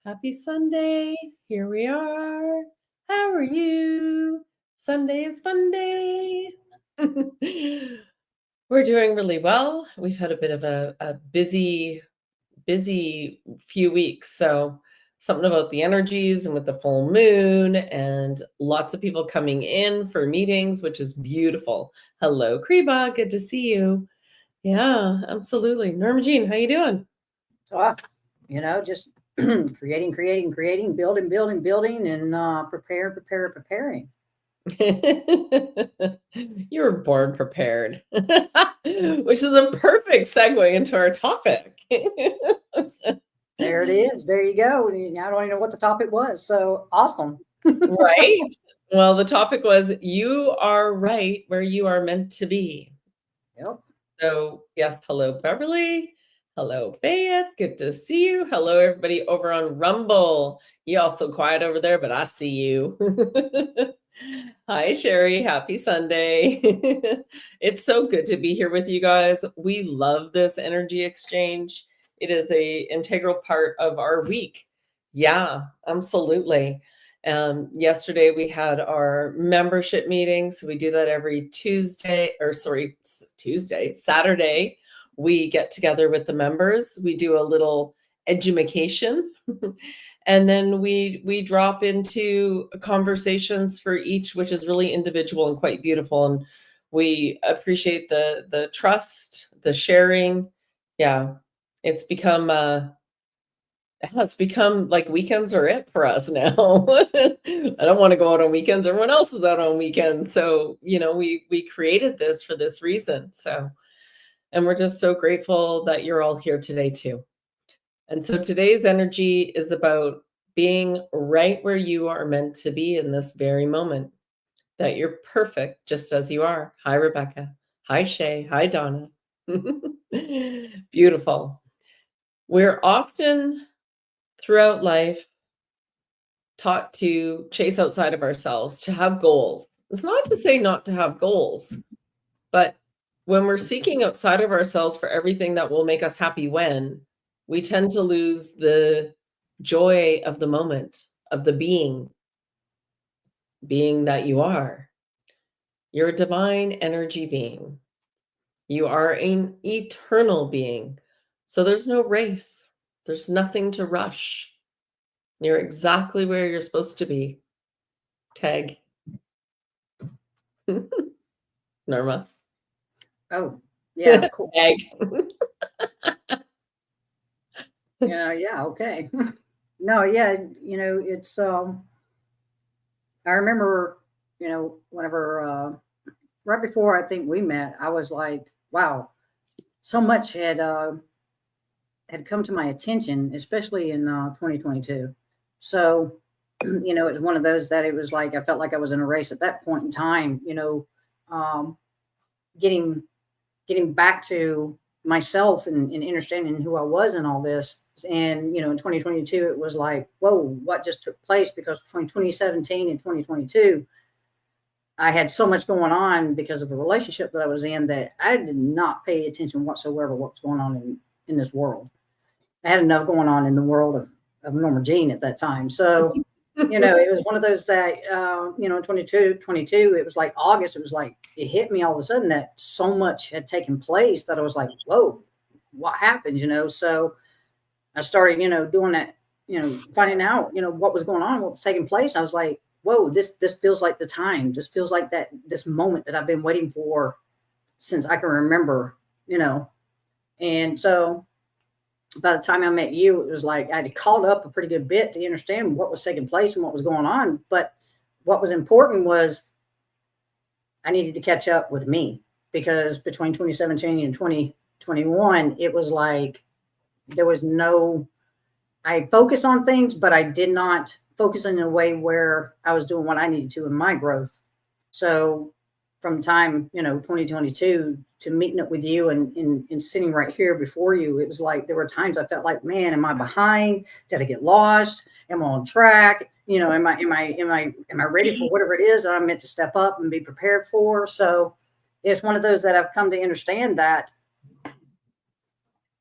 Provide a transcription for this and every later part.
Happy Sunday. Here we are. How are you? Sunday is fun day. We're doing really well. We've had a bit of a busy few weeks. So something about the energies and with the full moon and lots of people coming in for meetings, which is beautiful. Hello, Kriba. Good to see you. Yeah, absolutely. Norma Jean, how you doing? Just creating, building, and preparing. You were born prepared, which is a perfect segue into our topic. There it is. There you go. I don't even know what the topic was. So awesome. Right? Well, the topic was you are right where you are meant to be. Yep. So, yes, hello, Beverly. Hello, Beth. Good to see you. Hello, everybody over on Rumble. You all still quiet over there, but I see you. Hi, Sherry. Happy Sunday. It's so good to be here with you guys. We love this energy exchange. It is an integral part of our week. Yeah, absolutely. Yesterday we had our membership meeting. So we do that every Saturday. We get together with the members. We do a little edumacation. And then we drop into conversations for each, which is really individual and quite beautiful. And we appreciate the trust, the sharing. Yeah, it's become like weekends are it for us now. I don't want to go out on weekends. Everyone else is out on weekends. So, we created this for this reason. So, and we're just so grateful that you're all here today too. And so today's energy is about being right where you are meant to be in this very moment, that you're perfect just as you are. Hi, Rebecca. Hi, Shay. Hi, Donna. Beautiful. We're often throughout life taught to chase outside of ourselves, to have goals. It's not to say not to have goals, but when we're seeking outside of ourselves for everything that will make us happy we tend to lose the joy of the moment, of the being that you are. You're a divine energy being. You are an eternal being. So there's no race. There's nothing to rush. You're exactly where you're supposed to be. Tag. Norma. Oh, yeah, cool. Tag. Yeah, okay. No, yeah, it's I remember, whenever right before I think we met, I was like, wow, so much had come to my attention, especially in 2022. So, it was one of those that it was like I felt like I was in a race at that point in time. Getting back to myself and understanding who I was in all this. And in 2022, it was like, whoa, what just took place? Because between 2017 and 2022, I had so much going on because of the relationship that I was in that I did not pay attention whatsoever what's going on in this world. I had enough going on in the world of Norma Jean at that time. So, it was one of those that, 22, it was like August. It was like, it hit me all of a sudden that so much had taken place that I was like, whoa, what happened? So I started, doing that, finding out, what was going on, what was taking place. I was like, whoa, this feels like the time. This feels like this moment that I've been waiting for since I can remember, and so by the time I met you, it was like I had caught up a pretty good bit to understand what was taking place and what was going on. But what was important was I needed to catch up with me, because between 2017 and 2021, it was like there was I focused on things, but I did not focus in a way where I was doing what I needed to in my growth. So from time, 2022 to meeting up with you and sitting right here before you, it was like there were times I felt like, man, am I behind? Did I get lost? Am I on track? Am I ready for whatever it is that I'm meant to step up and be prepared for? So it's one of those that I've come to understand that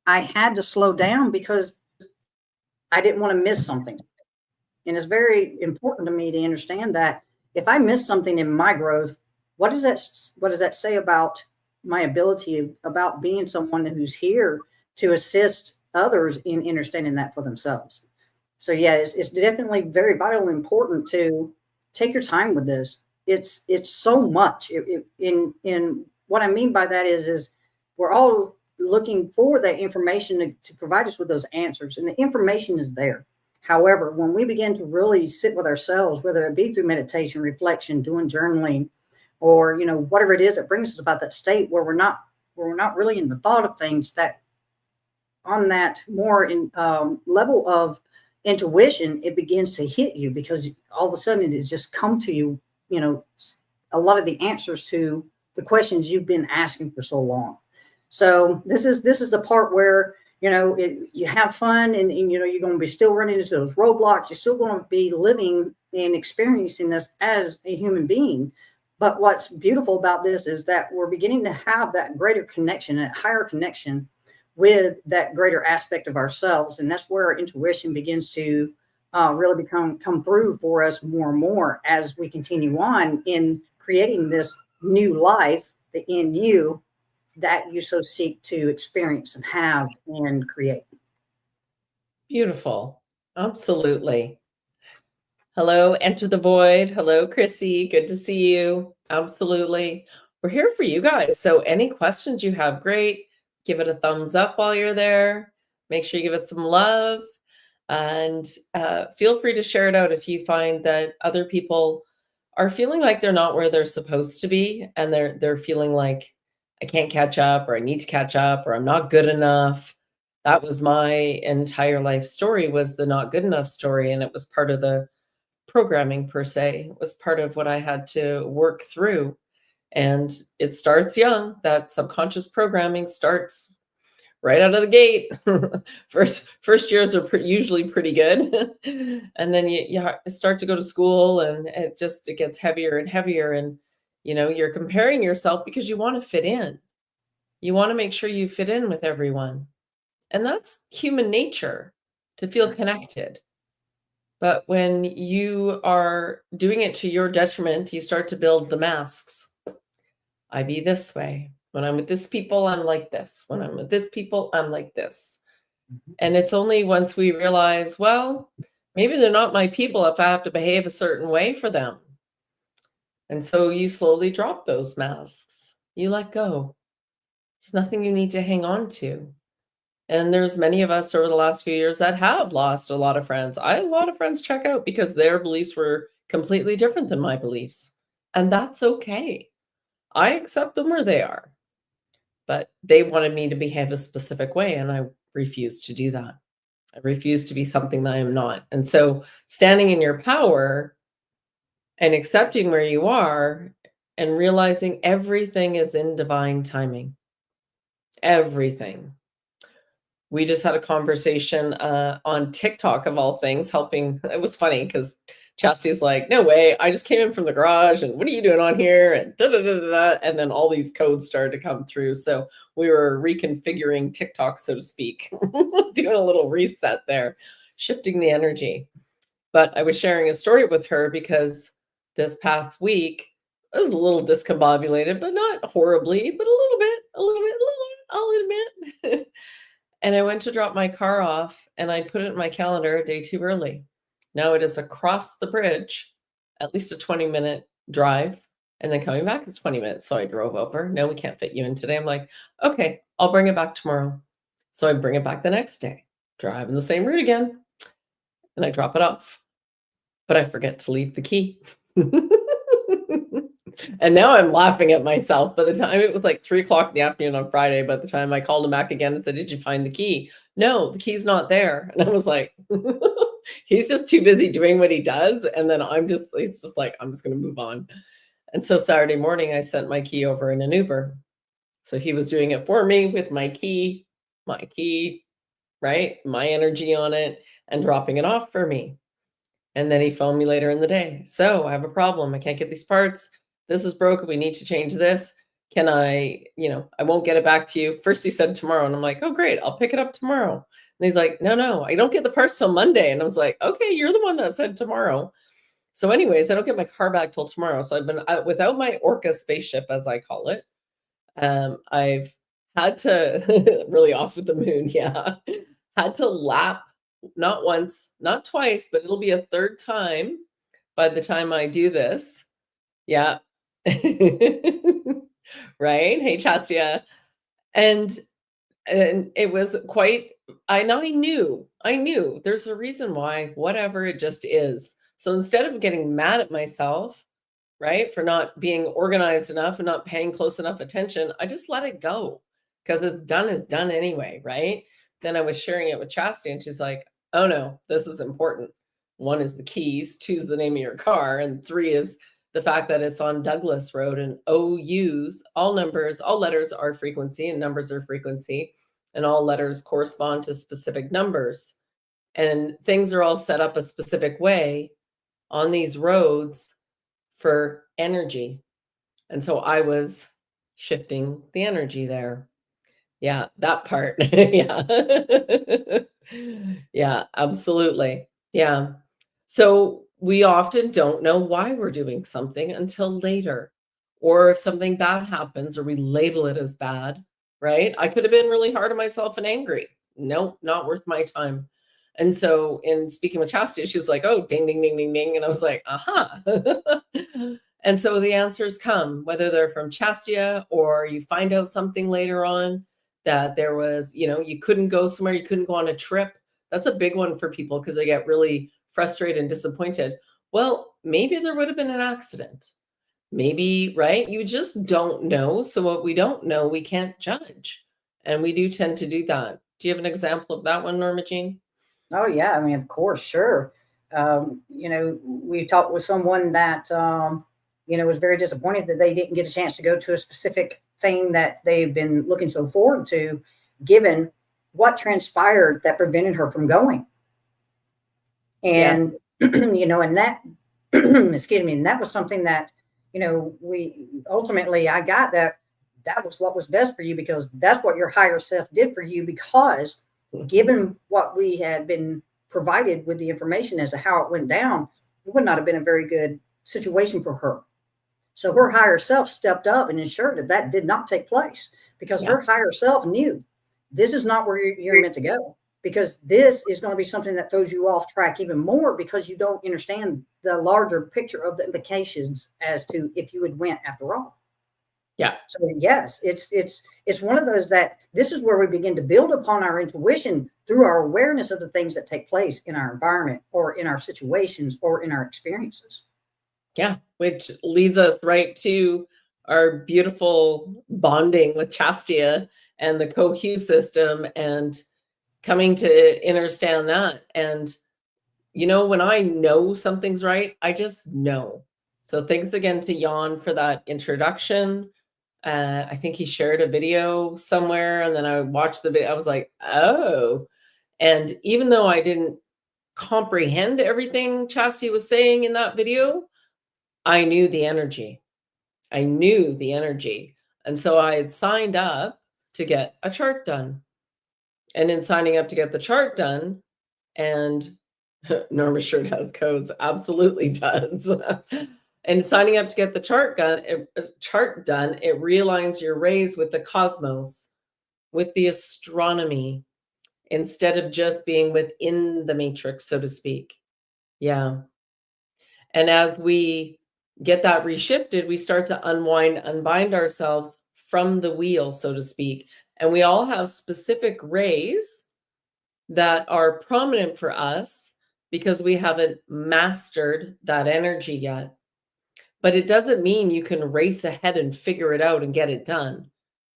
I had to slow down, because I didn't want to miss something. And it's very important to me to understand that if I miss something in my growth, what does that say about my ability about being someone who's here to assist others in understanding that for themselves? So yeah, it's definitely very vital and important to take your time with this. It's so much. In what I mean by that is we're all looking for that information to provide us with those answers, and the information is there. However, when we begin to really sit with ourselves, whether it be through meditation, reflection, doing journaling, or whatever it is that brings us about that state where we're not really in the thought of things, that on that more in level of intuition, it begins to hit you because all of a sudden it just come to you, a lot of the answers to the questions you've been asking for so long. So this is the part where you have fun, and you're going to be still running into those roadblocks. You're still going to be living and experiencing this as a human being. But what's beautiful about this is that we're beginning to have that greater connection, that higher connection with that greater aspect of ourselves. And that's where our intuition begins to really come through for us more and more as we continue on in creating this new life in you that you so seek to experience and have and create. Beautiful. Absolutely. Hello, Enter the Void. Hello, Chrissy. Good to see you. Absolutely. We're here for you guys. So any questions you have, great. Give it a thumbs up while you're there. Make sure you give it some love. And feel free to share it out if you find that other people are feeling like they're not where they're supposed to be, and they're feeling like I can't catch up, or I need to catch up, or I'm not good enough. That was my entire life story, was the not good enough story, and it was part of the programming per se. It was part of what I had to work through. And it starts young. That subconscious programming starts right out of the gate. first years are usually pretty good. And then you start to go to school, and it gets heavier and heavier. And you're comparing yourself because you want to fit in. You want to make sure you fit in with everyone. And that's human nature, to feel connected. But when you are doing it to your detriment, you start to build the masks. I be this way. When I'm with this people, I'm like this. When I'm with this people, I'm like this. And it's only once we realize, well, maybe they're not my people if I have to behave a certain way for them. And so you slowly drop those masks. You let go. There's nothing you need to hang on to. And there's many of us over the last few years that have lost a lot of friends. I had a lot of friends check out because their beliefs were completely different than my beliefs. And that's okay. I accept them where they are. But they wanted me to behave a specific way, and I refused to do that. I refused to be something that I am not. And so standing in your power and accepting where you are and realizing everything is in divine timing. Everything. We just had a conversation on TikTok, of all things, helping. It was funny because Chastity's like, no way, I just came in from the garage, and what are you doing on here? And da da da da. And then all these codes started to come through. So we were reconfiguring TikTok, so to speak, doing a little reset there, shifting the energy. But I was sharing a story with her because this past week I was a little discombobulated, but not horribly, but a little bit, I'll admit. And I went to drop my car off, and I put it in my calendar a day too early. Now it is across the bridge, at least a 20-minute drive, and then coming back is 20 minutes. So I drove over. No, we can't fit you in today. I'm like, okay, I'll bring it back tomorrow. So I bring it back the next day, drive in the same route again, and I drop it off. But I forget to leave the key. And now I'm laughing at myself. By the time it was like 3:00 in the afternoon on Friday, by the time I called him back again and said, did you find the key? No, the key's not there. And I was like, he's just too busy doing what he does. And then it's just like, I'm just going to move on. And so Saturday morning, I sent my key over in an Uber. So he was doing it for me with my key, right? My energy on it, and dropping it off for me. And then he phoned me later in the day. So I have a problem. I can't get these parts. This is broken. We need to change this. Can I won't get it back to you. First he said tomorrow. And I'm like, oh, great. I'll pick it up tomorrow. he's like, no, I don't get the parts till Monday. And I was like, okay, you're the one that said tomorrow. So anyways, I don't get my car back till tomorrow. So I've been without my Orca spaceship, as I call it. I've had to really off with the moon. Yeah. Had to lap not once, not twice, but it'll be a third time by the time I do this. Yeah. Right. Hey, Chastia. And it was quite, I knew there's a reason why, whatever, it just is. So instead of getting mad at myself, right, for not being organized enough and not paying close enough attention, I just let it go because it's done anyway, right? Then I was sharing it with Chastity and she's like, oh no, this is important. 1 is the keys, 2 is the name of your car, and 3 is the fact that it's on Douglas Road, and OUs, all numbers, all letters are frequency and numbers are frequency, and all letters correspond to specific numbers. And things are all set up a specific way on these roads for energy. And so I was shifting the energy there. Yeah, that part. Yeah. Yeah, absolutely. Yeah. So we often don't know why we're doing something until later. Or if something bad happens or we label it as bad, right? I could have been really hard on myself and angry. Nope, not worth my time. And so in speaking with Chastity, she was like, oh, ding, ding, ding, ding, ding. And I was like, aha. And so the answers come, whether they're from Chastia or you find out something later on that there was, you couldn't go somewhere, you couldn't go on a trip. That's a big one for people because they get really frustrated and disappointed. Well, maybe there would have been an accident. Maybe, right? You just don't know. So what we don't know, we can't judge. And we do tend to do that. Do you have an example of that one, Norma Jean? Oh yeah, I mean, of course, sure. We talked with someone that was very disappointed that they didn't get a chance to go to a specific thing that they've been looking so forward to, given what transpired that prevented her from going. And Yes. And that excuse me, and that was something that we ultimately I got that was what was best for you, because that's what your higher self did for you, because given what we had been provided with the information as to how it went down, it would not have been a very good situation for her. So her higher self stepped up and ensured that that did not take place, because her higher self knew this is not where you're meant to go, because this is going to be something that throws you off track even more, because you don't understand the larger picture of the implications as to if you had went after all. Yeah. So yes, it's one of those that this is where we begin to build upon our intuition through our awareness of the things that take place in our environment or in our situations or in our experiences. Yeah, which leads us right to our beautiful bonding with Chastia and the CoQ system and coming to understand that. And, when I know something's right, I just know. So thanks again to Jan for that introduction. I think he shared a video somewhere, and then I watched the video. I was like, oh. And even though I didn't comprehend everything Chastity was saying in that video, I knew the energy. And so I had signed up to get a chart done. And in signing up to get the chart done, and Norma sure has codes, absolutely does. And signing up to get the chart done, it realigns your rays with the cosmos, with the astronomy, instead of just being within the matrix, so to speak. Yeah. And as we get that reshifted, we start to unbind ourselves from the wheel, so to speak. And we all have specific rays that are prominent for us because we haven't mastered that energy yet. But it doesn't mean you can race ahead and figure it out and get it done.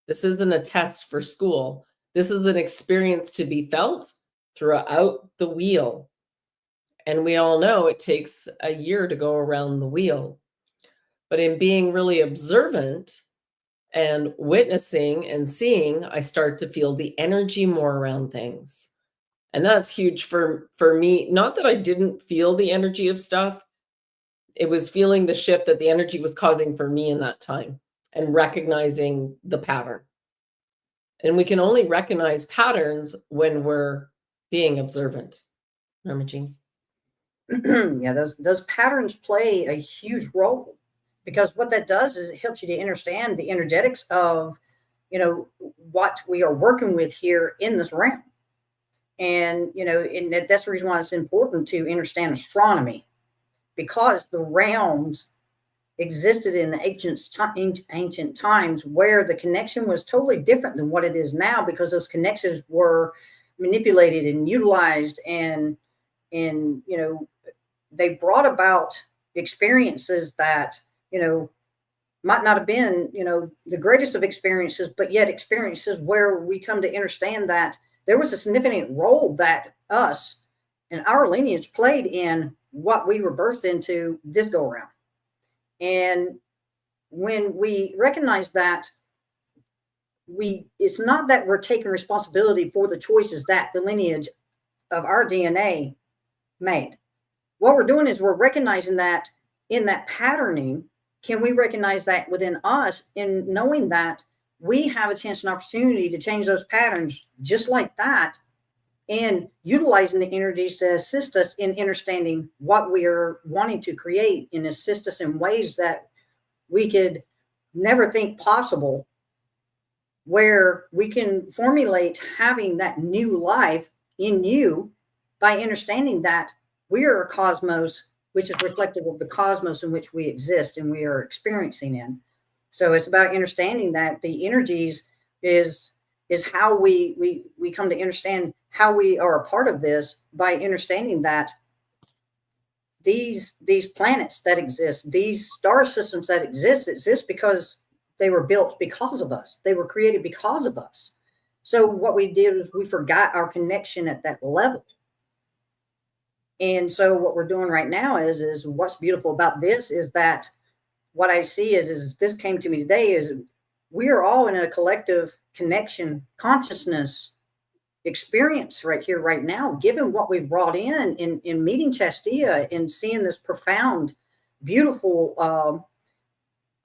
This isn't a test for school. This is an experience to be felt throughout the wheel. And we all know it takes a year to go around the wheel. But in being really observant and witnessing and seeing, I start to feel the energy more around things. And that's huge for me. Not that I didn't feel the energy of stuff. It was feeling the shift that the energy was causing for me in that time and recognizing the pattern. And we can only recognize patterns when we're Being observant. Norma Jean. Yeah, those patterns play a huge role, because what that does is it helps you to understand the energetics of, what we are working with here in this realm. And, that's the reason why it's important to understand astronomy, because the realms existed in the ancient times where the connection was totally different than what it is now, because those connections were manipulated and utilized, and they brought about experiences that, might not have been, the greatest of experiences, but yet experiences where we come to understand that there was a significant role that us and our lineage played in what we were birthed into this go around. And when we recognize that, it's not that we're taking responsibility for the choices that the lineage of our DNA made. What we're doing is we're recognizing that in that patterning. Can we recognize that within us, in knowing that we have a chance and opportunity to change those patterns just like that, and utilizing the energies to assist us in understanding what we are wanting to create, and assist us in ways that we could never think possible, where we can formulate having that new life in you by understanding that we are a cosmos, which is reflective of the cosmos in which we exist and we are experiencing in. So it's about understanding that the energies is how we come to understand how we are a part of this, by understanding that these planets that exist, these star systems that exist because they were built because of us. They were created because of us. So what we did is we forgot our connection at that level. And so what we're doing right now is what's beautiful about this is that what I see is this came to me today, is we are all in a collective connection consciousness experience right here, right now, given what we've brought in meeting Chastia and seeing this profound, beautiful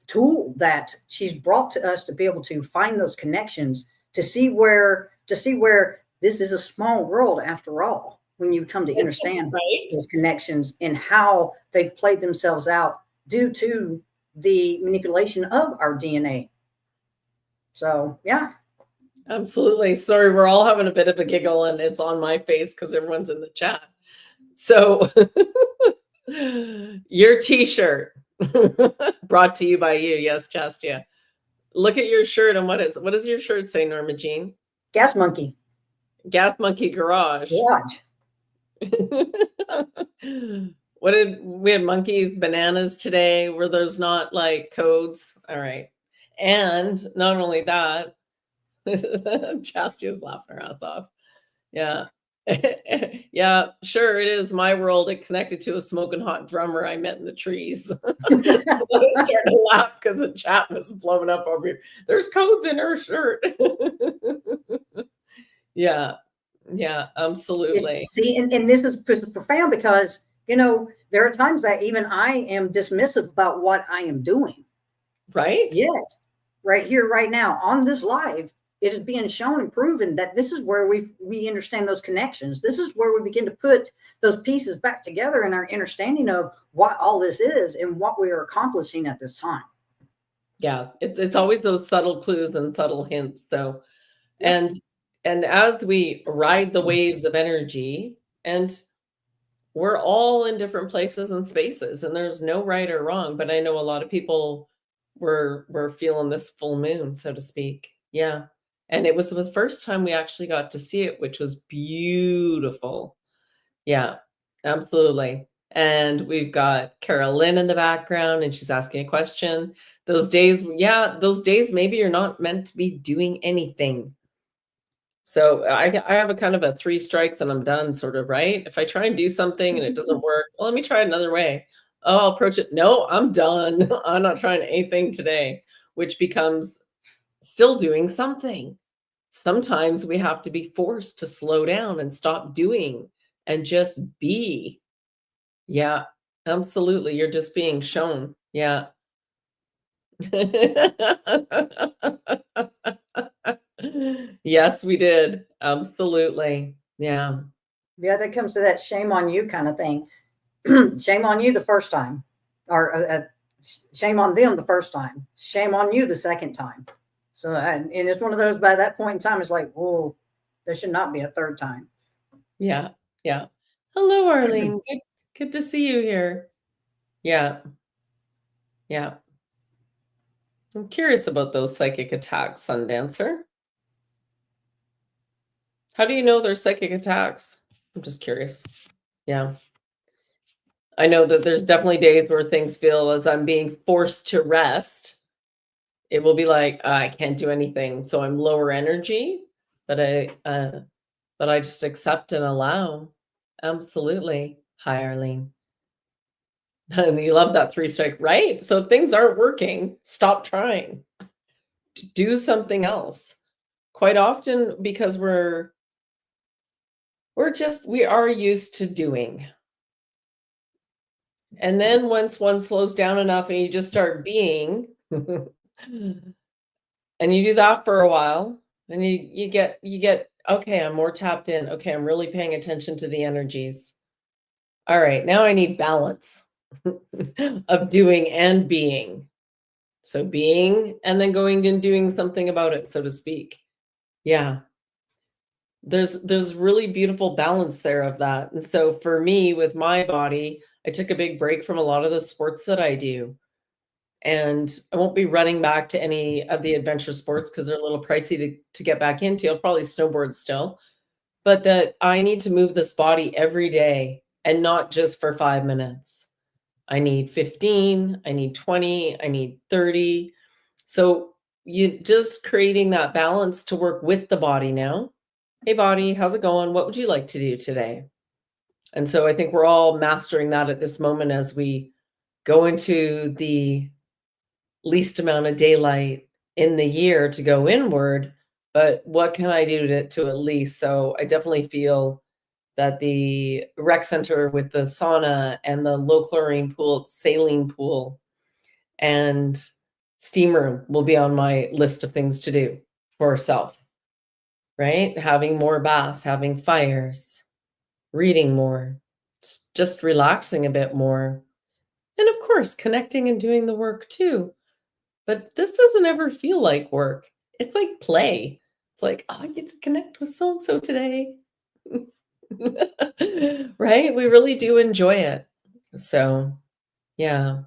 tool that she's brought to us to be able to find those connections, to see where this is a small world after all, when you come to understand Right. those connections and how they've played themselves out due to the manipulation of our DNA. So, yeah. Absolutely. Sorry, we're all having a bit of a giggle, and it's on my face because everyone's in the chat. So your t-shirt brought to you by you. Yes, Chastia. Look at your shirt, and what does your shirt say, Norma Jean? Gas Monkey. Gas Monkey Garage. Watch. What did we have? Monkeys, bananas today. Were those not like codes? All right. And not only that, Chastia's laughing her ass off. Yeah. Yeah, sure, it is my world. It connected to a smoking hot drummer I met in the trees. I was starting to laugh because the chat was blowing up over here. There's codes in her shirt. Yeah, absolutely. See, and this is profound, because, there are times that even I am dismissive about what I am doing. Right? Yet, right here, right now, on this live, it is being shown and proven that this is where we understand those connections. This is where we begin to put those pieces back together in our understanding of what all this is and what we are accomplishing at this time. Yeah, it's always those subtle clues and subtle hints, though. And as we ride the waves of energy, and we're all in different places and spaces, and there's no right or wrong, but I know a lot of people were feeling this full moon, so to speak. Yeah. And it was the first time we actually got to see it, which was beautiful. Yeah, absolutely. And we've got Carolyn in the background, and she's asking a question. Those days maybe you're not meant to be doing anything. So I have a kind of a 3 strikes and I'm done sort of, right? If I try and do something and it doesn't work, well, let me try another way. Oh, I'll approach it. No, I'm done. I'm not trying anything today, which becomes still doing something. Sometimes we have to be forced to slow down and stop doing and just be. Yeah, absolutely. You're just being shown. Yeah. Yes, we did. Absolutely. Yeah. Yeah, that comes to that shame on you kind of thing. Shame on you the first time, or shame on them the first time. Shame on you the second time. So, and it's one of those. By that point in time, it's like, whoa, there should not be a third time. Yeah. Yeah. Hello, Arlene. Good to see you here. Yeah. Yeah. I'm curious about those psychic attacks, Sundancer. How do you know they're psychic attacks? I'm just curious. Yeah. I know that there's definitely days where things feel as I'm being forced to rest. It will be like, I can't do anything, so I'm lower energy, but I just accept and allow. Absolutely. Hi, Arlene. And you love that 3 strike, right? So if things aren't working, stop trying. Do something else. Quite often, because we are used to doing. And then once one slows down enough and you just start being, and you do that for a while, and you get, okay, I'm more tapped in. Okay, I'm really paying attention to the energies. All right, now I need balance of doing and being. So being and then going and doing something about it, so to speak. Yeah. There's really beautiful balance there of that. And so for me with my body, I took a big break from a lot of the sports that I do. And I won't be running back to any of the adventure sports because they're a little pricey to get back into. I'll probably snowboard still, but that I need to move this body every day and not just for 5 minutes. I need 15, I need 20, I need 30. So you just creating that balance to work with the body now. Hey body, how's it going? What would you like to do today? And so I think we're all mastering that at this moment as we go into the least amount of daylight in the year to go inward, but what can I do to at least? So I definitely feel that the rec center with the sauna and the low chlorine pool, saline pool, and steam room will be on my list of things to do for self, right? Having more baths, having fires, reading more, just relaxing a bit more. And of course, connecting and doing the work too. But this doesn't ever feel like work. It's like play. It's like, oh, I get to connect with so and so today. Right? We really do enjoy it. So, yeah.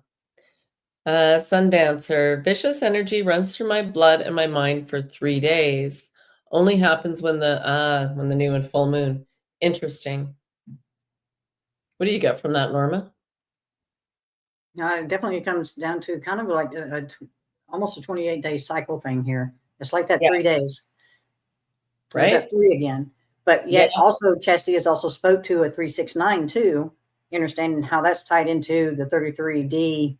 Sundancer, vicious energy runs through my blood and my mind for 3 days. Only happens when the new and full moon. Interesting. What do you get from that, Norma? It definitely comes down to kind of like almost a 28-day cycle thing here. It's like that Yeah. 3 days. There's Right? that 3 again. But Yeah. yet also Chastity has also spoke to a 369 too, understanding how that's tied into the 33D.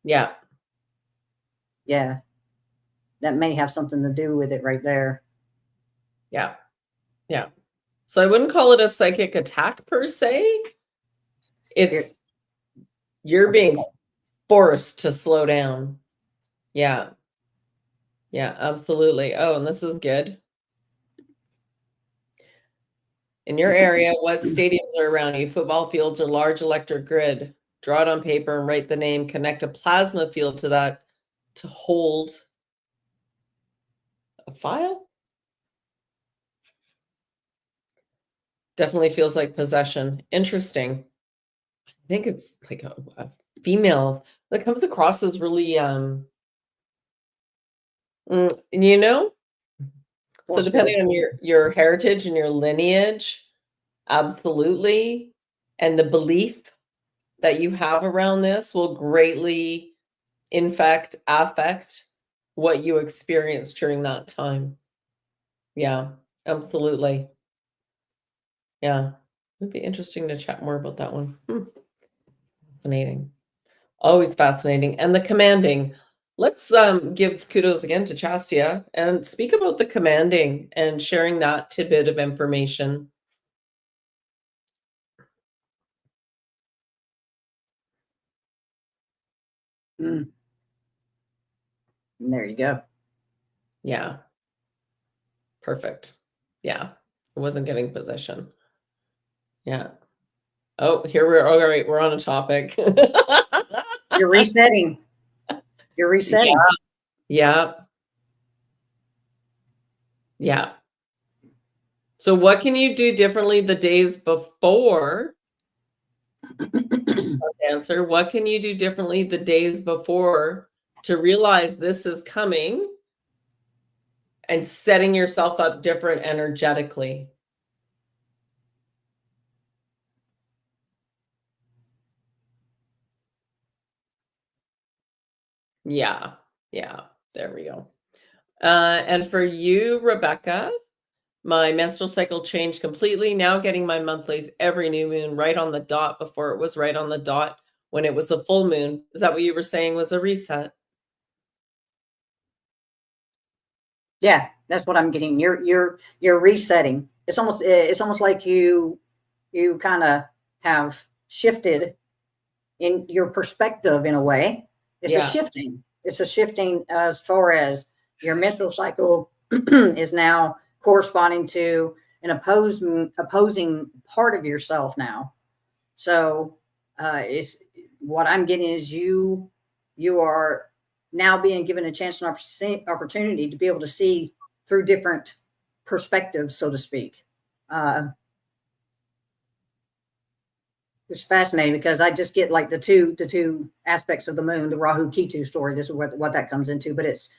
Yeah. Yeah. That may have something to do with it right there. Yeah. Yeah. So I wouldn't call it a psychic attack per se. It's you're being forced to slow down. Yeah. Yeah, absolutely. Oh, and this is good. In your area, what stadiums are around you? Football fields or large electric grid? Draw it on paper and write the name. Connect a plasma field to that to hold a file? Definitely feels like possession. Interesting. I think it's like a female that comes across as really you know, so depending on your heritage and your lineage, absolutely, and the belief that you have around this will greatly affect what you experience during that time. Yeah, absolutely. Yeah. It'd be interesting to chat more about that one. Fascinating. Always fascinating. And the commanding. Let's give kudos again to Chastia and speak about the commanding and sharing that tidbit of information. Mm. There you go. Yeah. Perfect. Yeah. I wasn't getting possession. Yeah. Oh, here we're all right. We're on a topic. You're resetting. You're resetting. Yeah. Yeah. So what can you do differently the days before? Answer. What can you do differently the days before to realize this is coming and setting yourself up different energetically? Yeah. Yeah. There we go. And for you, Rebecca, my menstrual cycle changed completely. Now getting my monthlies every new moon right on the dot. Before it was right on the dot when it was the full moon. Is that what you were saying was a reset? Yeah, that's what I'm getting. You're resetting. It's almost like you kind of have shifted in your perspective in a way. It's a Yeah. shifting. It's a shifting as far as your menstrual cycle is now corresponding to an opposing part of yourself now. So it's what I'm getting is you are now being given a chance and opportunity to be able to see through different perspectives, so to speak. It's fascinating because I just get like the two aspects of the moon, the Rahu Ketu story. This is what that comes into, but it's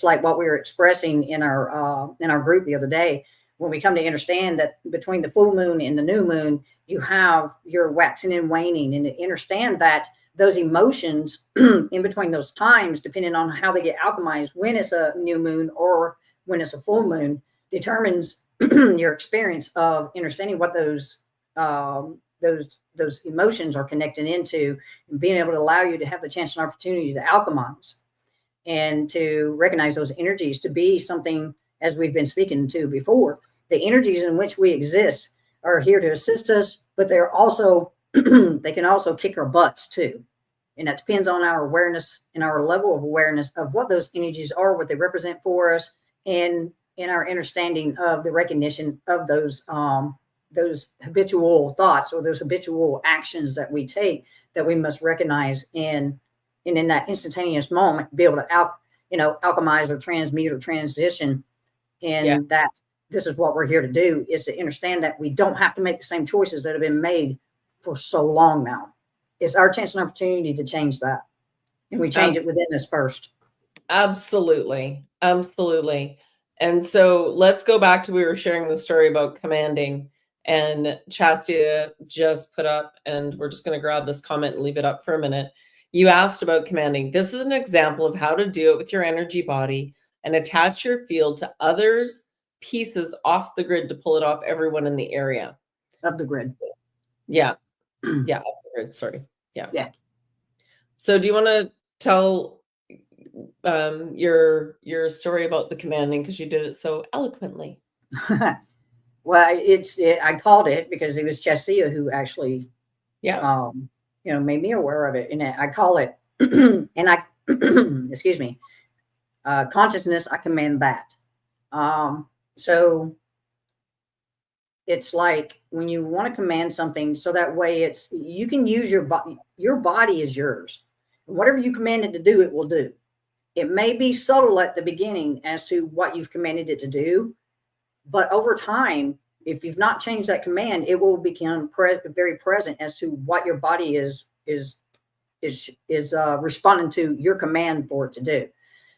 like what we were expressing in our group the other day when we come to understand that between the full moon and the new moon, you have your waxing and waning, and to understand that those emotions in between those times, depending on how they get alchemized, when it's a new moon or when it's a full moon, determines your experience of understanding what those emotions are connected into, and being able to allow you to have the chance and opportunity to alchemize and to recognize those energies to be something, as we've been speaking to before. The energies in which we exist are here to assist us, but they're also they can also kick our butts too. And that depends on our awareness and our level of awareness of what those energies are, what they represent for us, and in our understanding of the recognition of those habitual thoughts or those habitual actions that we take, that we must recognize and in that instantaneous moment be able to alchemize or transmute or transition. And Yes. that this is what we're here to do, is to understand that we don't have to make the same choices that have been made for so long now. It's our chance and opportunity to change that. And we change it within us first. Absolutely. Absolutely. And so let's go back to, we were sharing the story about commanding, and Chastia just put up, and we're just going to grab this comment and leave it up for a minute. You asked about commanding. This is an example of how to do it with your energy body and attach your field to others' pieces off the grid to pull it off everyone in the area. Of the grid. Yeah. Yeah. Off the grid. Sorry. Yeah. Yeah. So do you want to tell your story about the commanding, because you did it so eloquently? Well, I called it because it was Chessia who actually made me aware of it. And I call it and I excuse me, consciousness, I command that. So it's like when you want to command something, so that way you can use your body. Your body is yours. Whatever you command it to do, it will do. It may be subtle at the beginning as to what you've commanded it to do, but over time, if you've not changed that command, it will become very present as to what your body is responding to your command for it to do.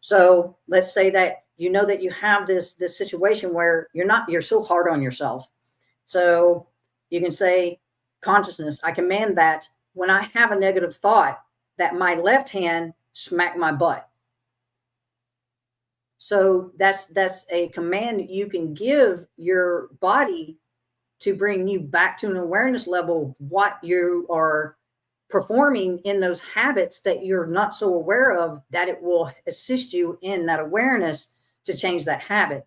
So let's say that you know that you have this situation where you're so hard on yourself. So you can say, consciousness, I command that when I have a negative thought, that my left hand smack my butt. So that's a command you can give your body to bring you back to an awareness level of what you are performing in those habits that you're not so aware of, that it will assist you in that awareness to change that habit.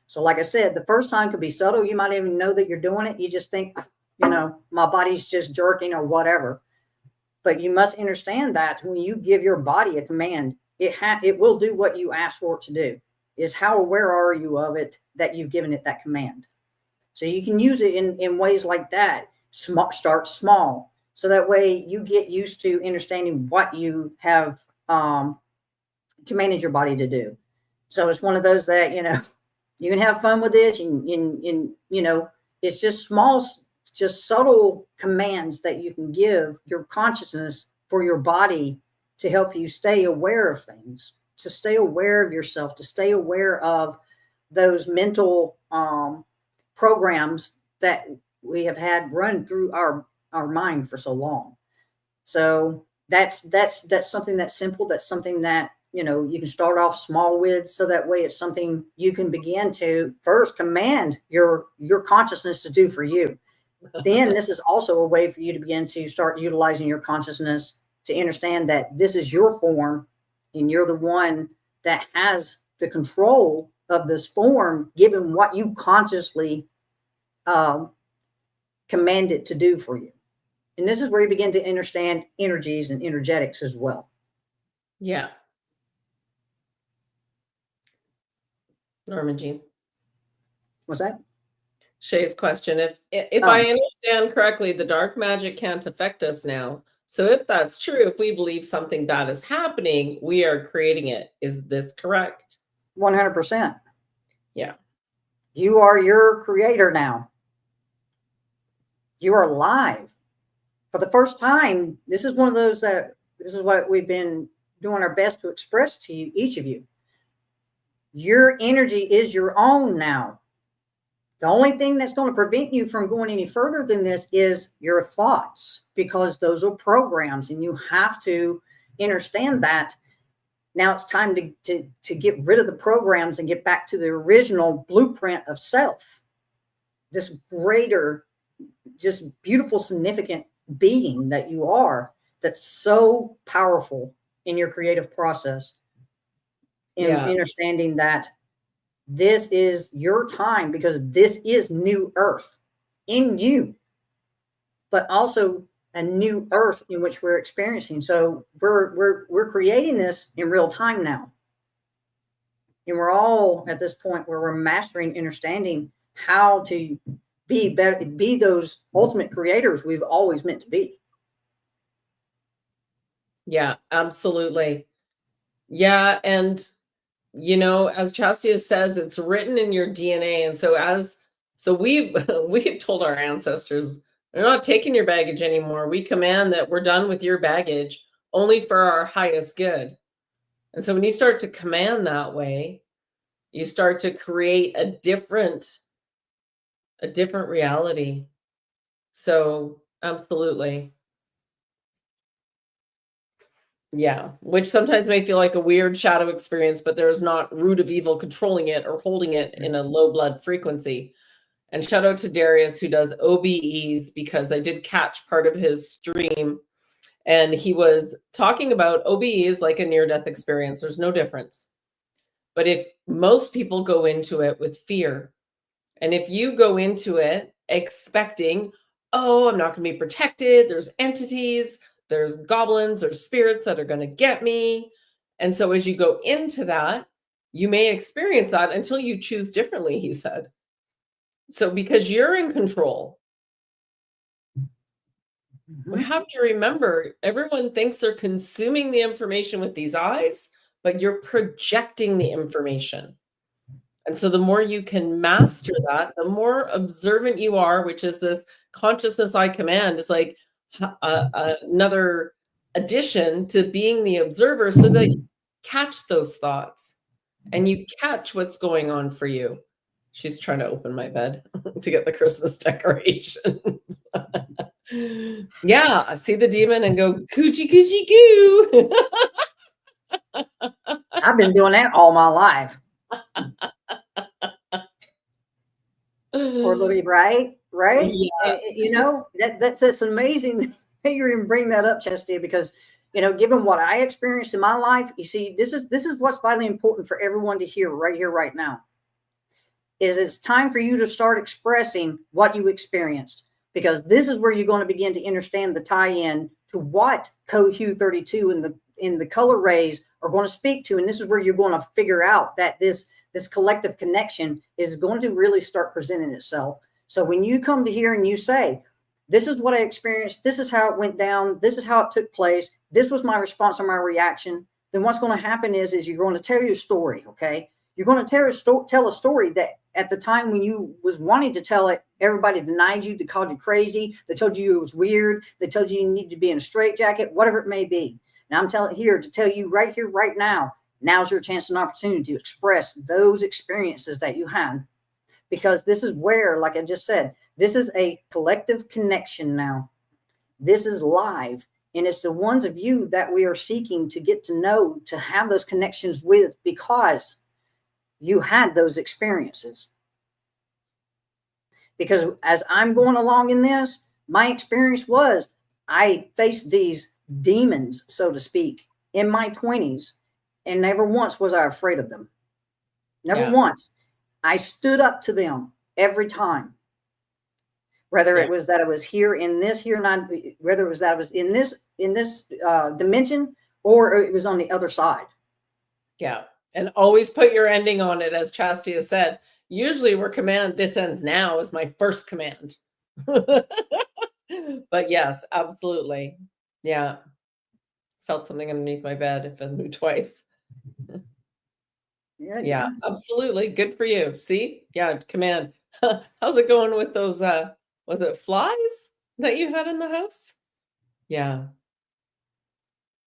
So like I said, the first time could be subtle. You might even know that you're doing it. You just think, my body's just jerking or whatever. But you must understand that when you give your body a command, it will do what you ask for it to do. Is how aware are you of it that you've given it that command? So you can use it in ways like that. start small. So that way you get used to understanding what you have commanded your body to do. So it's one of those that, you can have fun with this and it's just small, just subtle commands that you can give your consciousness for your body to help you stay aware of things, to stay aware of yourself, to stay aware of those mental programs that we have had run through our mind for so long. So that's something that's simple. That's something that, you can start off small with, so that way it's something you can begin to first command your consciousness to do for you. Then this is also a way for you to begin to start utilizing your consciousness to understand that this is your form and you're the one that has the control of this form, given what you consciously command it to do for you. And this is where you begin to understand energies and energetics as well. Yeah. Norma Jean. What's that? Shay's question. If I understand correctly, the dark magic can't affect us now. So if that's true, if we believe something bad is happening, we are creating it. Is this correct? 100%. Yeah. You are your creator now. You are alive. For the first time, this is one of those this is what we've been doing our best to express to you, each of you. Your energy is your own now. The only thing that's going to prevent you from going any further than this is your thoughts, because those are programs and you have to understand that. Now it's time to get rid of the programs and get back to the original blueprint of self. This greater, just beautiful, significant being that you are, that's so powerful in your creative process. In understanding that this is your time, because this is new earth in you, but also a new earth in which we're experiencing. So we're creating this in real time now. And we're all at this point where we're mastering, understanding how to be better, be those ultimate creators we've always meant to be. Yeah, absolutely. Yeah. And as Chastia says, it's written in your DNA. And so we've told our ancestors, they're not taking your baggage anymore. We command that we're done with your baggage, only for our highest good. And so when you start to command that way, you start to create a different reality. So absolutely. Yeah, which sometimes may feel like a weird shadow experience, but there's not root of evil controlling it or holding it in a low blood frequency. And shout out to Darius, who does OBEs, because I did catch part of his stream and he was talking about OBEs like a near-death experience. There's no difference. But if most people go into it with fear, and if you go into it expecting, oh, I'm not going to be protected, there's entities, there's goblins or spirits that are going to get me. And so as you go into that, you may experience that until you choose differently, he said. So because you're in control, we have to remember, everyone thinks they're consuming the information with these eyes, but you're projecting the information. And so the more you can master that, the more observant you are, which is this consciousness I command, is like another addition to being the observer, so that you catch those thoughts and you catch what's going on for you. She's trying to open my bed to get the Christmas decorations. Yeah, I see the demon and go, coochie, coochie, coo. I've been doing that all my life. Poor little, right? Yeah. And, that's amazing that you're going to bring that up, Chesty, because, given what I experienced in my life, you see, this is what's vitally important for everyone to hear right here, right now, is it's time for you to start expressing what you experienced, because this is where you're going to begin to understand the tie-in to what code hue 32 in the color rays are going to speak to. And this is where you're going to figure out that this collective connection is going to really start presenting itself. So when you come to here and you say, This is what I experienced. This is how it went down. This is how it took place. This was my response or my reaction. Then what's going to happen is you're going to tell your story. Okay. You're going to tell a story that at the time when you was wanting to tell it, everybody denied you. They called you crazy. They told you it was weird. They told you need to be in a straitjacket, whatever it may be. And I'm here to tell you right here, right now, now's your chance and opportunity to express those experiences that you had. Because this is where, like I just said, this is a collective connection now. This is live. And it's the ones of you that we are seeking to get to know, to have those connections with, because you had those experiences. Because as I'm going along in this, my experience was I faced these demons, so to speak, in my 20s, and never once was I afraid of them. Never once. I stood up to them every time. Whether it was that I was here in this here, not whether it was that I was in this dimension, or it was on the other side. Yeah. And always put your ending on it, as Chastity has said. Usually we're command, this ends now, is my first command. But yes, absolutely. Yeah. Felt something underneath my bed. It moved twice. Yeah, absolutely. Good for you. See? Yeah, command. How's it going with those was it flies that you had in the house? Yeah.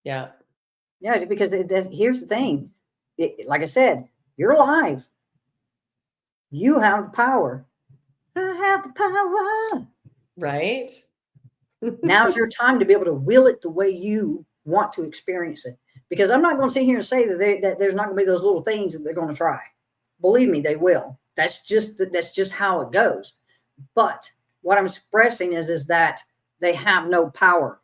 Yeah. Yeah, because here's the thing. Like I said, you're alive. You have the power. I have the power. Right? Now's your time to be able to will it the way you want to experience it. Because I'm not going to sit here and say that there's not going to be those little things that they're going to try. Believe me, they will. That's just how it goes. But what I'm expressing is that they have no power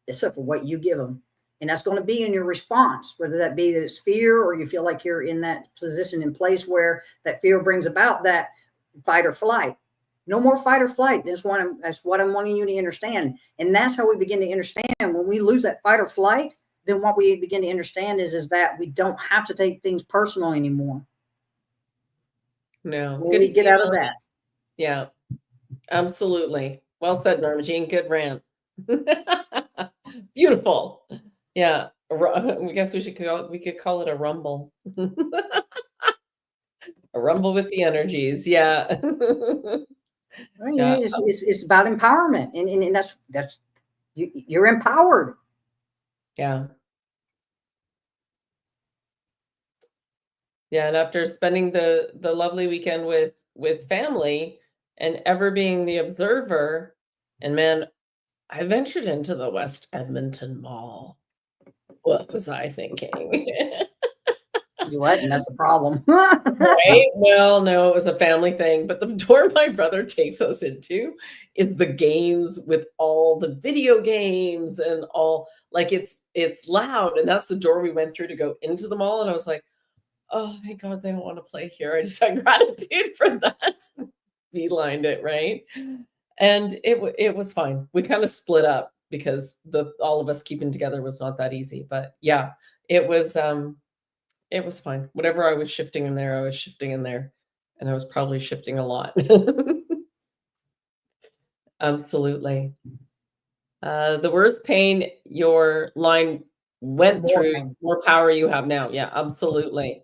except for what you give them. And that's going to be in your response, whether that be that it's fear, or you feel like you're in that position in place where that fear brings about that fight or flight. No more fight or flight. That's what I'm wanting you to understand. And that's how we begin to understand when we lose that fight or flight. Then what we begin to understand is that we don't have to take things personal anymore. No. When we get out of that. Yeah, absolutely. Well said, Norma Jean. Good rant. Beautiful. Yeah. I guess we could call it a rumble. A rumble with the energies. Yeah. Yeah. It's about empowerment. And that's you're empowered. Yeah. Yeah, and after spending the lovely weekend with family and ever being the observer, and man, I ventured into the West Edmonton Mall. What was I thinking? You what? And that's the problem. Right? Well, no, it was a family thing, but the door my brother takes us into is the games with all the video games and all, like, it's loud, and that's the door we went through to go into the mall, and I was like, "Oh, thank God they don't wanna play here." I just had gratitude for that. Beelined it, right? And it was fine. We kinda split up because all of us keeping together was not that easy, but yeah, it was fine. Whatever I was shifting in there, I was shifting in there, and I was probably shifting a lot. Absolutely. The worst pain your line went through, more power you have now. Yeah, absolutely.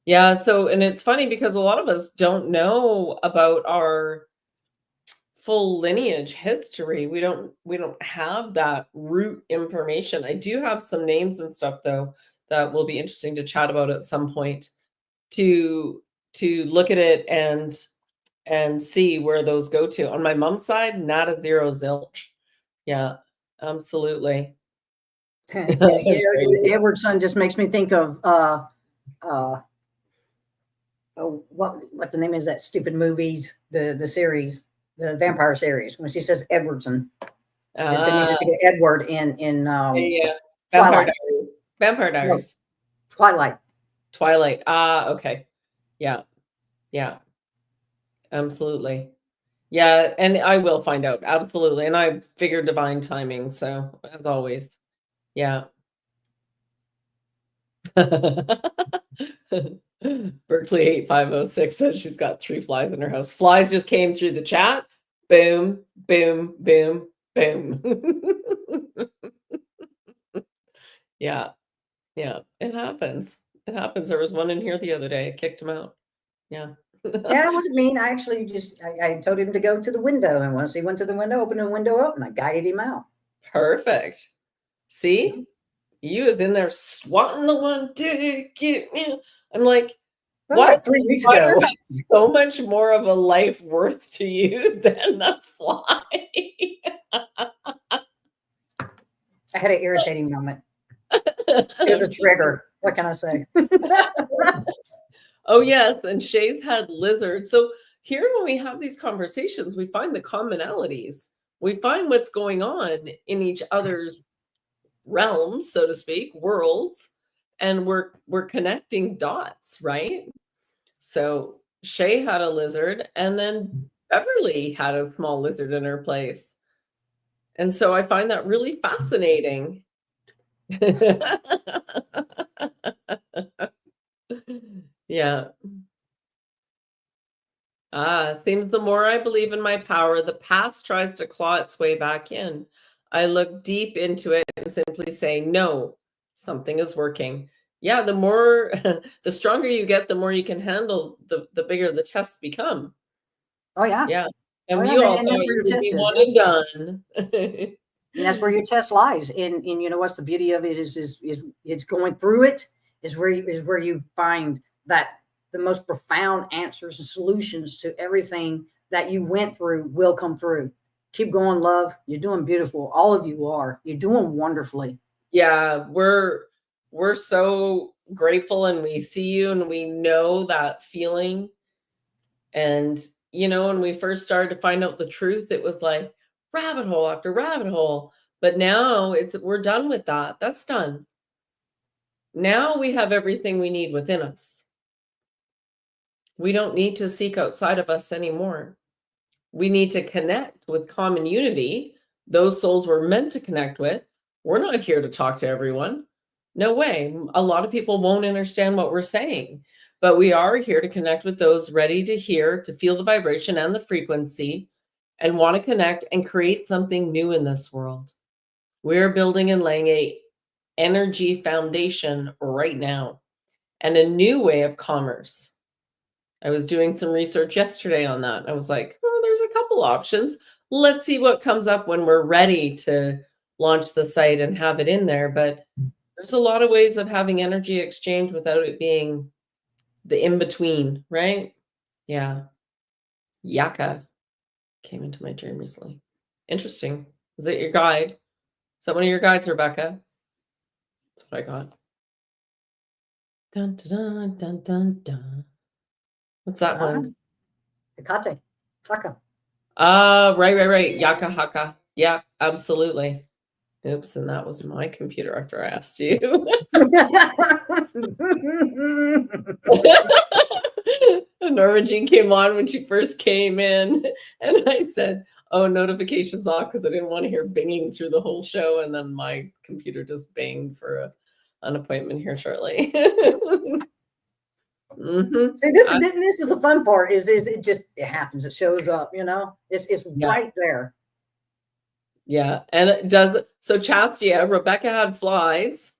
Yeah, so and it's funny because a lot of us don't know about our full lineage history. We don't have that root information. I do have some names and stuff though that will be interesting to chat about at some point to look at it and see where those go to. On my mom's side, not a zero zilch. Yeah, absolutely. Edward's son just makes me think of what the name is, that stupid movies, the series, the vampire series, when she says Edwardson. Edward in yeah. Twilight. Vampire Diaries. Twilight. Twilight. Okay. Yeah. Yeah. Absolutely. Yeah, and I will find out. Absolutely. And I figured divine timing, so as always. Yeah. Berkeley 8506 says she's got 3 flies in her house. Flies just came through the chat. Boom, boom, boom, boom. Yeah, yeah, it happens. It happens. There was one in here the other day. I kicked him out. Yeah. Yeah, it wasn't mean. I actually I told him to go to the window, and once he went to the window, opened the window up, and I guided him out. Perfect. See? You was in there swatting the one ticket. I'm like, That was why like does 3 the weeks spider ago. have so much more of a life worth to you than a fly? I had an irritating moment. It was a trigger. What can I say? Oh, yes, and Shay's had lizards. So here when we have these conversations, we find the commonalities. We find what's going on in each other's realms, so to speak, worlds, and we're connecting dots, right? So Shay had a lizard, and then Beverly had a small lizard in her place. And so I find that really fascinating. Yeah. Seems the more I believe in my power, the past tries to claw its way back in. I look deep into it and simply say, no, something is working. Yeah, the more, the stronger you get, the more you can handle, the bigger the tests become. Oh yeah. Yeah. Oh And yeah. we all And thought that's where it your would test be is. one Yeah. and done. And that's where your test lies. And you know what's the beauty of it is it's going through it is where you find that the most profound answers and solutions to everything that you went through will come through. Keep going, love. You're doing beautiful. All of you are. You're doing wonderfully. Yeah, we're so grateful, and we see you and we know that feeling. And when we first started to find out the truth, it was like rabbit hole after rabbit hole. But now we're done with that. That's done. Now we have everything we need within us. We don't need to seek outside of us anymore. We need to connect with common unity. Those souls we're meant to connect with. We're not here to talk to everyone. No way. A lot of people won't understand what we're saying, but we are here to connect with those ready to hear, to feel the vibration and the frequency, and want to connect and create something new in this world. We're building and laying a energy foundation right now, and a new way of commerce. I was doing some research yesterday on that. I was like, oh, there's a couple options. Let's see what comes up when we're ready to launch the site and have it in there. But there's a lot of ways of having energy exchange without it being the in between, right? Yeah. Yaka came into my dream recently. Interesting. Is it your guide? Is that one of your guides, Rebecca? That's what I got. Dun, dun, dun, dun, dun. What's that one? Hecate. Haka. Right. Yaka haka. Yeah, absolutely. Oops, and that was my computer after I asked you. Norma Jean came on when she first came in, and I said, oh, notifications off, because I didn't want to hear binging through the whole show, and then my computer just banged for an appointment here shortly. See, this is the fun part. Is it happens? It shows up. It's Yeah. right there. Yeah, and it does. So Chastia, Rebecca had flies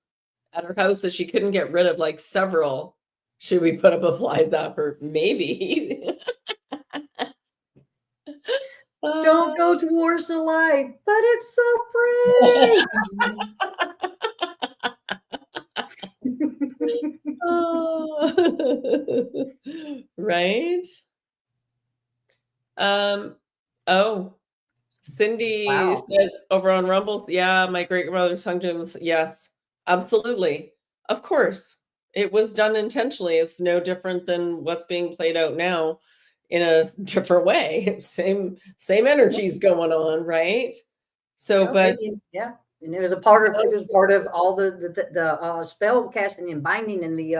at her house that she couldn't get rid of, like several. Should we put up a flies offer? Maybe. Don't go towards the light, but it's so pretty. Right? Oh, Cindy Wow. says over on Rumble, yeah, my great grandmother's hung gems. Yes, absolutely. Of course. It was done intentionally. It's no different than what's being played out now in a different way. Same energies going on, right? So, but Yeah, and it was a part of all the spell casting and binding and the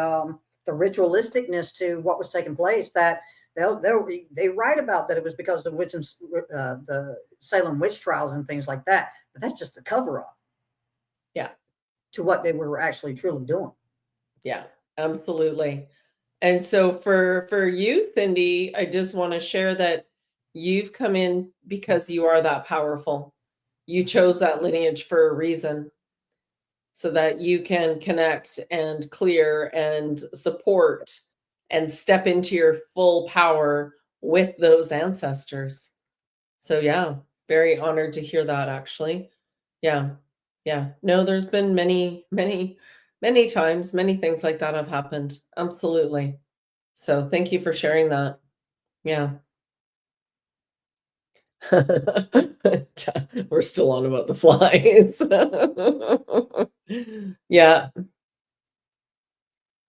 ritualisticness to what was taking place. That they write about that it was because of the Salem witch trials and things like that. But that's just a cover up. Yeah. To what they were actually truly doing. Yeah, absolutely. And so for you, Cindy, I just want to share that You've come in because you are that powerful. You chose that lineage for a reason so that you can connect and clear and support and step into your full power with those ancestors. So yeah, very honored to hear that actually. Yeah. Yeah. No, there's been many times, many things like that have happened. Absolutely. So thank you for sharing that. Yeah. We're still on about the flies. Yeah. Yeah.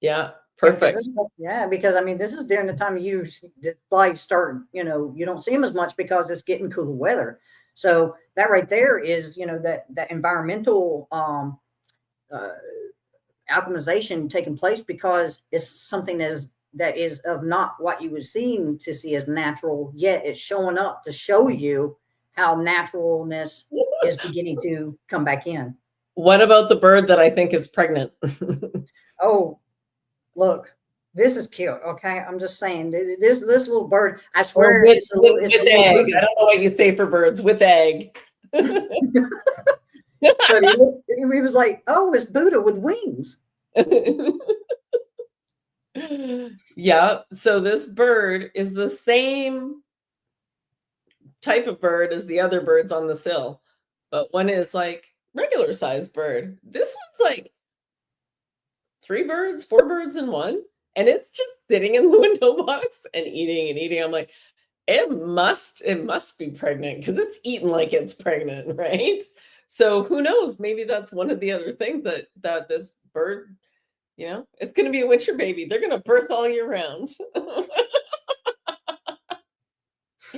Yeah, because Perfect. I mean, this is during the time of year the flies start. You know, you don't see them as much because it's getting cooler weather. So that right there is, that environmental uh, alchemization taking place because it's something that is of not what you would seem to see as natural, yet it's showing up to show you how naturalness is beginning to come back in. What about the bird that I think is pregnant? Oh, look, this is cute. Okay, I'm just saying this little bird. I Or swear it's a little with little egg. I Buddha. don't know what you say for birds. With egg. But he was like, oh, it's Buddha with wings. Yeah. So this bird is the same type of bird as the other birds on the sill, but one is like regular sized bird. This one's like 3 birds, 4 birds in one, and it's just sitting in the window box and eating and eating. I'm like, it must be pregnant because it's eating like it's pregnant, right? So who knows? Maybe that's one of the other things that this bird, it's going to be a winter baby. They're going to birth all year round.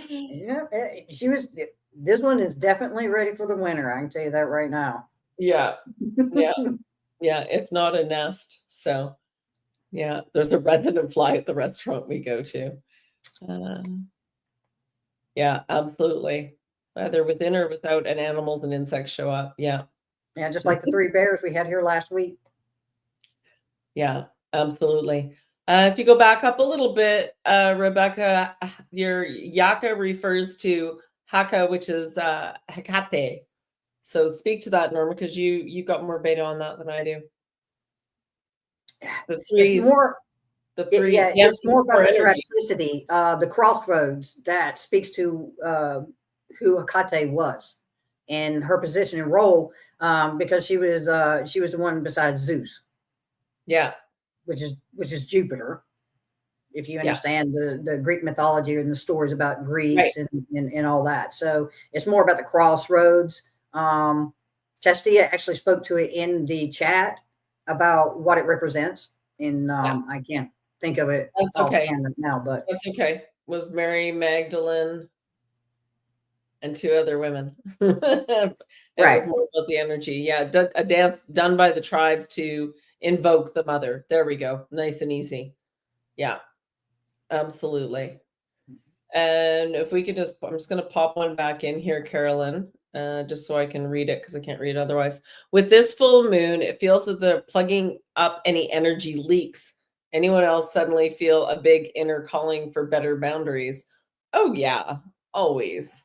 Yeah, she was. This one is definitely ready for the winter. I can tell you that right now. Yeah, yeah, yeah. If not a nest, so yeah. There's a resident fly at the restaurant we go to. Um, yeah, absolutely. Either within or without, and animals and insects show up. Yeah. Yeah, just like the 3 bears we had here last week. Yeah, absolutely. If you go back up a little bit, Rebecca, your yaka refers to haka, which is Hecate. So speak to that, Norma, because you got more beta on that than I do. The It's threes, more. the three, Yeah, yeah, it's more about more the energy. terratricity, the crossroads that speaks to who Hecate was and her position and role, because she was the one besides Zeus, Yeah, which is Jupiter. If you yeah, understand the Greek mythology and the stories about right. Greeks and all that, so it's more about the crossroads. Um, Chestia actually spoke to it in the chat about what it represents, and Yeah, I can't think of it that's okay. offhand right now, but That's okay. Was Mary Magdalene and 2 other women. It was right. more about the energy. Yeah, a dance done by the tribes to invoke the mother. There we go. Nice and easy. Yeah, absolutely. And if we could I'm just gonna pop one back in here, Carolyn, just so I can read it because I can't read otherwise. With this full moon, it feels that they're plugging up any energy leaks. Anyone else suddenly feel a big inner calling for better boundaries? Oh yeah, always.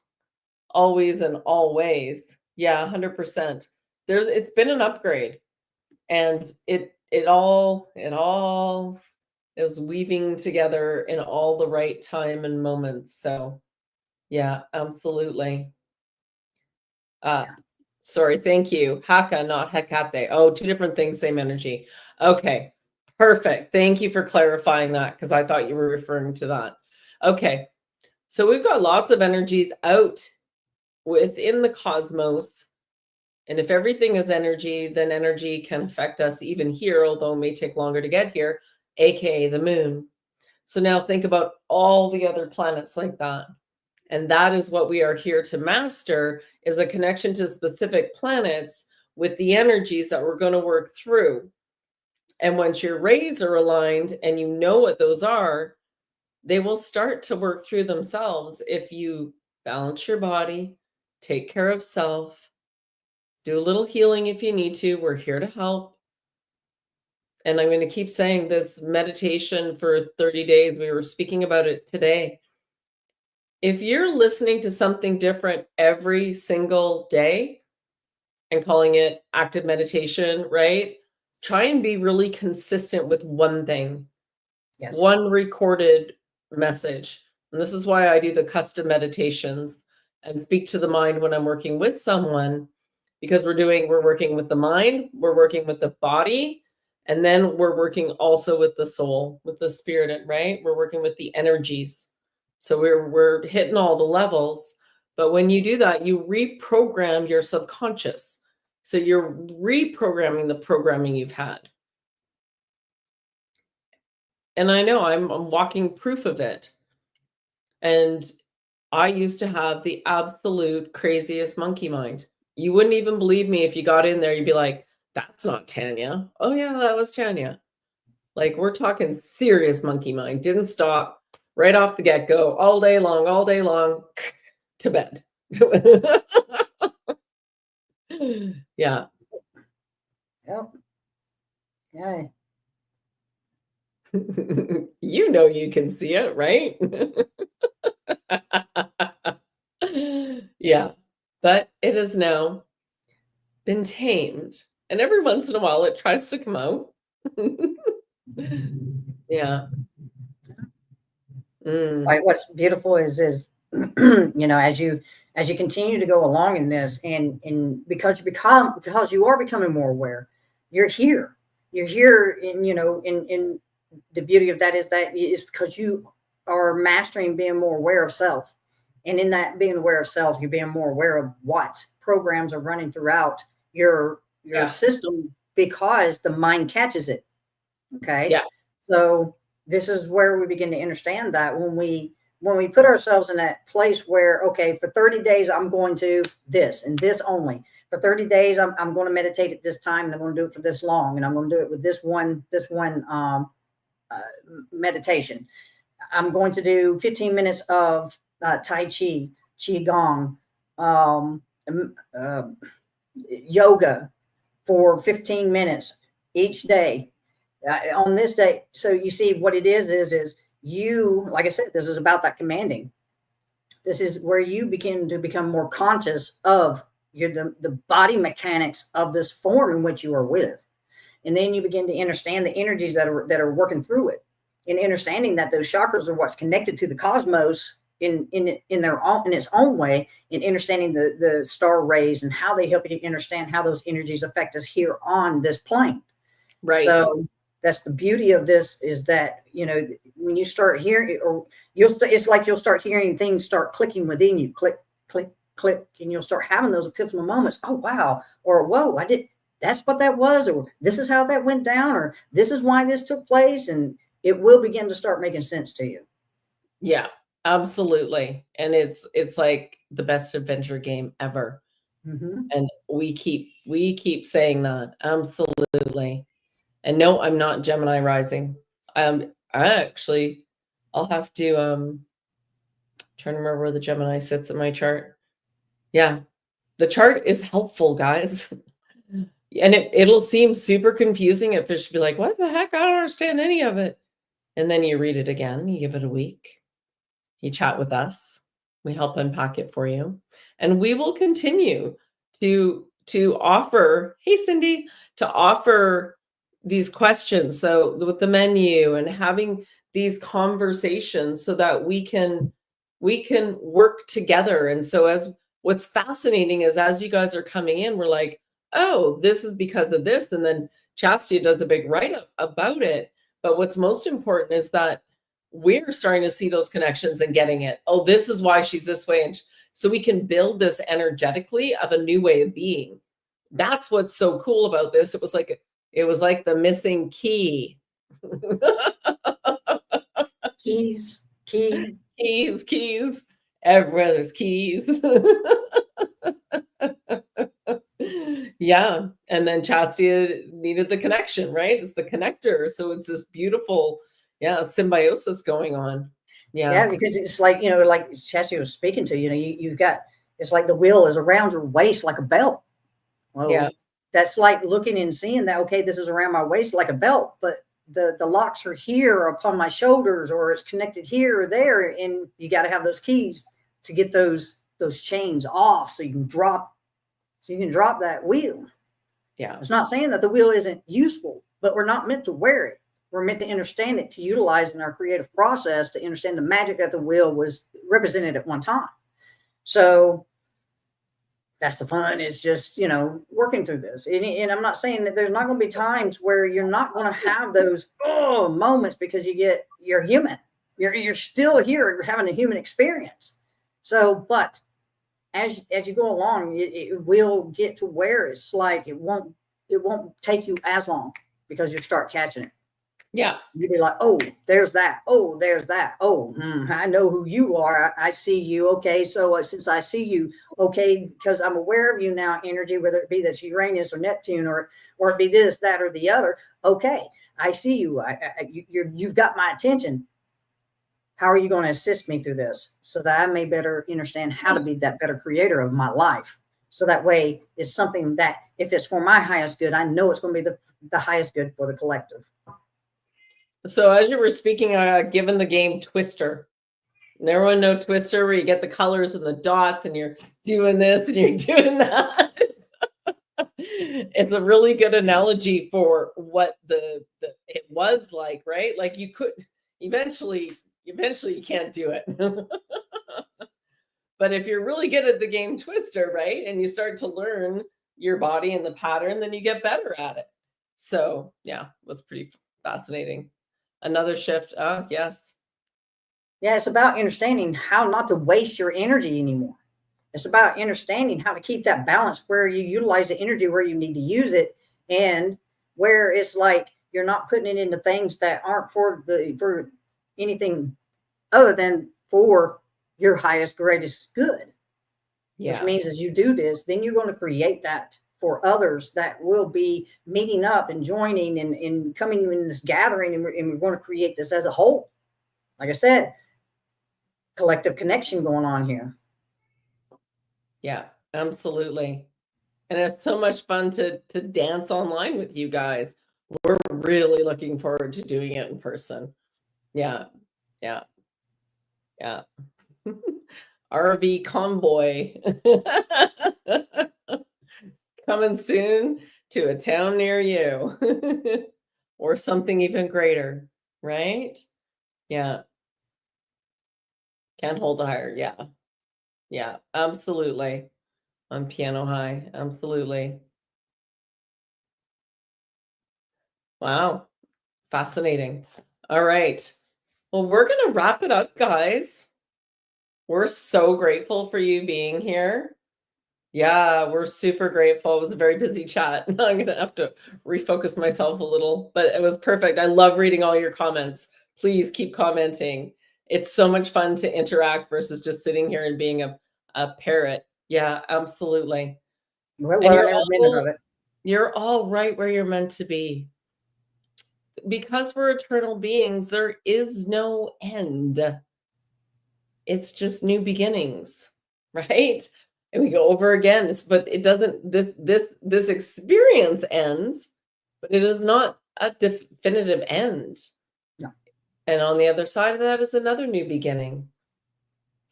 Always and always. Yeah, 100%. It's been an upgrade, and it all is weaving together in all the right time and moments. So, yeah, absolutely. Uh, Yeah. sorry, thank you. Haka, not Hecate. Oh, 2 different things, same energy. Okay, perfect. Thank you for clarifying that because I thought you were referring to that. Okay, so we've got lots of energies out within the cosmos. And if everything is energy, then energy can affect us even here, although it may take longer to get here, aka the moon. So now think about all the other planets like that. And that is what we are here to master is a connection to specific planets with the energies that we're going to work through. And once your rays are aligned and you know what those are, they will start to work through themselves if you balance your body, take care of self, do a little healing if you need to. We're here to help. And I'm going to keep saying this meditation for 30 days. We were speaking about it today. If you're listening to something different every single day and calling it active meditation, right? Try and be really consistent with one thing, Yes. one recorded message. And this is why I do the custom meditations and speak to the mind when I'm working with someone, because we're working with the mind, we're working with the body, and then we're working also with the soul, with the spirit, right? We're working with the energies. So we're hitting all the levels. But when you do that, you reprogram your subconscious. So you're reprogramming the programming you've had. And I know I'm walking proof of it. And I used to have the absolute craziest monkey mind. You wouldn't even believe me if you got in there, you'd be like, that's not Tanya. Oh, yeah, that was Tanya. Like, we're talking serious monkey mind. Didn't stop right off the get go, all day long, to bed. Yeah. Yep. Yeah. You know you can see it, right? Yeah. But it has now been tamed. And every once in a while it tries to come out. Yeah. Mm. Like what's beautiful is you know, as you continue to go along in this, and because you are becoming more aware, you're here. You're here in, you know, in the beauty of that is because you are mastering being more aware of self. And in that being aware of self, you're being more aware of what programs are running throughout your Yeah. system, because the mind catches it. Okay. Yeah. So this is where we begin to understand that when we put ourselves in that place where, okay, for 30 days, I'm going to this and this only. For 30 days, I'm going to meditate at this time, and I'm going to do it for this long, and I'm going to do it with this one meditation. I'm going to do 15 minutes of Tai Chi, Qigong, yoga for 15 minutes each day on this day. So you see what it is you, like I said, this is about that commanding. This is where you begin to become more conscious of the body mechanics of this form in which you are with. And then you begin to understand the energies that are working through it, and understanding that those chakras are what's connected to the cosmos in its own way, and understanding the star rays and how they help you to understand how those energies affect us here on this plane. Right. So that's the beauty of this, is that, you know, when you start hearing, or it's like you'll start hearing things start clicking within you, click, click, click, and you'll start having those epiphanal moments. Oh, wow. Or, whoa, that's what that was, or this is how that went down, or this is why this took place. And it will begin to start making sense to you. Yeah, absolutely. And it's like the best adventure game ever. Mm-hmm. And we keep saying that. Absolutely. And no, I'm not Gemini rising. I actually, I'll have to trying to remember where the Gemini sits in my chart. Yeah, the chart is helpful, guys. And it'll seem super confusing at first. Be like, what the heck? I don't understand any of it. And then you read it again, you give it a week, you chat with us, we help unpack it for you. And we will continue to offer, hey Cindy, to offer these questions. So with the menu and having these conversations so that we can work together. And so as what's fascinating is, as you guys are coming in, we're like, oh, this is because of this. And then Chastity does a big write-up about it. But what's most important is that we're starting to see those connections and getting it. Oh, this is why she's this way. And so we can build this energetically of a new way of being. That's what's so cool about this. It was like the missing key. Keys. Everywhere there's keys. Yeah. And then Chastity needed the connection, right? It's the connector. So it's this beautiful, symbiosis going on. Yeah, because it's like, you know, like Chastity was speaking to, you know, you've got, it's like the wheel is around your waist like a belt. Well, yeah. That's like looking and seeing that, okay, this is around my waist like a belt, but the locks are here upon my shoulders, or it's connected here or there, and you got to have those keys to get those chains off so you can drop that wheel. Yeah. It's not saying that the wheel isn't useful, but we're not meant to wear it. We're meant to understand it, to utilize in our creative process, to understand the magic that the wheel was represented at one time. So that's the fun. It's just, working through this. And I'm not saying that there's not going to be times where you're not going to have those moments, because you're human. You're still here having a human experience. So, but as you go along, it will get to where it's like it won't take you as long, because you start catching it. Yeah. You'd be like, oh, there's that. Oh, there's that. Oh, I know who you are. I see you. Okay. So since I see you, okay, because I'm aware of you now, energy, whether it be that's Uranus or Neptune, or it be this, that, or the other. Okay. I see you. You've got my attention. How are you going to assist me through this so that I may better understand how to be that better creator of my life? So that way it's something that, if it's for my highest good, I know it's going to be the highest good for the collective. So as you were speaking, given the game Twister, and everyone know Twister, where you get the colors and the dots and you're doing this and you're doing that. It's a really good analogy for what it was like, right? Like you could eventually you can't do it. But if you're really good at the game Twister, right, and you start to learn your body and the pattern, then you get better at it. So yeah, it was pretty fascinating. Another shift. Yes. Yeah, it's about understanding how not to waste your energy anymore. It's about understanding how to keep that balance where you utilize the energy where you need to use it, and where it's like you're not putting it into things that aren't for anything other than for your highest, greatest good. Yeah. Which means as you do this, then you're going to create that for others that will be meeting up and joining and coming in this gathering, and we're going to create this as a whole. Like I said, collective connection going on here. Yeah, absolutely. And it's so much fun to dance online with you guys. We're really looking forward to doing it in person. Yeah. Yeah. Yeah. RV convoy. Coming soon to a town near you. Or something even greater, right? Yeah. Can't hold higher. Yeah. Yeah, absolutely. On piano high. Absolutely. Wow. Fascinating. All right. Well, we're going to wrap it up, guys. We're so grateful for you being here. Yeah, we're super grateful. It was a very busy chat. I'm going to have to refocus myself a little, but it was perfect. I love reading all your comments. Please keep commenting. It's so much fun to interact versus just sitting here and being a parrot. Yeah, absolutely. Well, you're all right where you're meant to be. Because we're eternal beings, there is no end. It's just new beginnings, right? And we go over again, but it doesn't, this experience ends, but it is not a definitive end. No. And on the other side of that is another new beginning.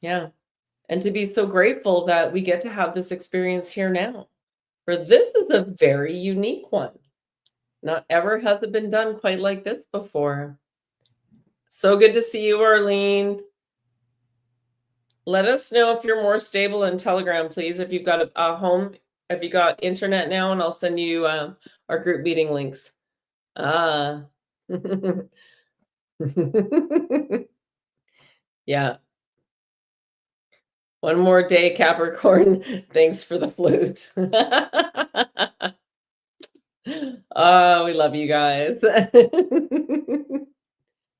Yeah. And to be so grateful that we get to have this experience here now. For this is a very unique one. Not ever has it been done quite like this before. So good to see you, Arlene. Let us know if you're more stable in Telegram, please. If you've got a home, if you got internet now, and I'll send you our group meeting links. Yeah. One more day, Capricorn. Thanks for the flute. Oh, we love you guys.